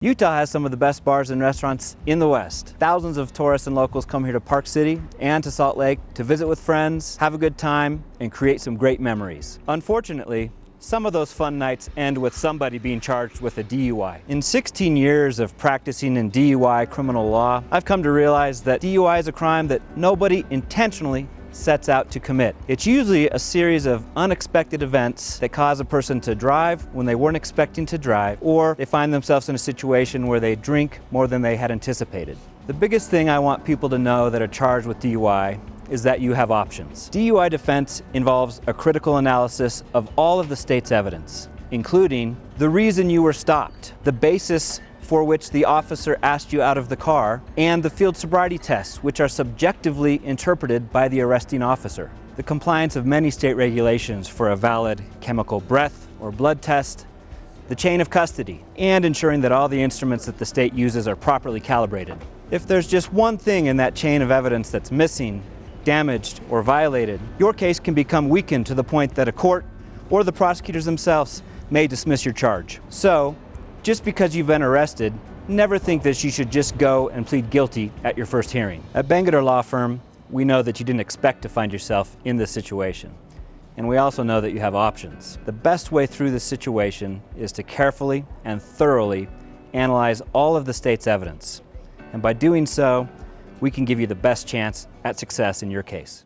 Utah has some of the best bars and restaurants in the West. Thousands of tourists and locals come here to Park City and to Salt Lake to visit with friends, have a good time, and create some great memories. Unfortunately, some of those fun nights end with somebody being charged with a DUI. In 16 years of practicing in DUI criminal law, I've come to realize that DUI is a crime that nobody intentionally sets out to commit. It's usually a series of unexpected events that cause a person to drive when they weren't expecting to drive, or they find themselves in a situation where they drink more than they had anticipated. The biggest thing I want people to know that are charged with DUI is that you have options. DUI defense involves a critical analysis of all of the state's evidence, including the reason you were stopped, the basis for which the officer asked you out of the car, and the field sobriety tests, which are subjectively interpreted by the arresting officer. The compliance of many state regulations for a valid chemical breath or blood test, the chain of custody, and ensuring that all the instruments that the state uses are properly calibrated. If there's just one thing in that chain of evidence that's missing, damaged, or violated, your case can become weakened to the point that a court or the prosecutors themselves may dismiss your charge. So, just because you've been arrested, never think that you should just go and plead guilty at your first hearing. At Bangerter Law Firm, we know that you didn't expect to find yourself in this situation. And we also know that you have options. The best way through this situation is to carefully and thoroughly analyze all of the state's evidence. And by doing so, we can give you the best chance at success in your case.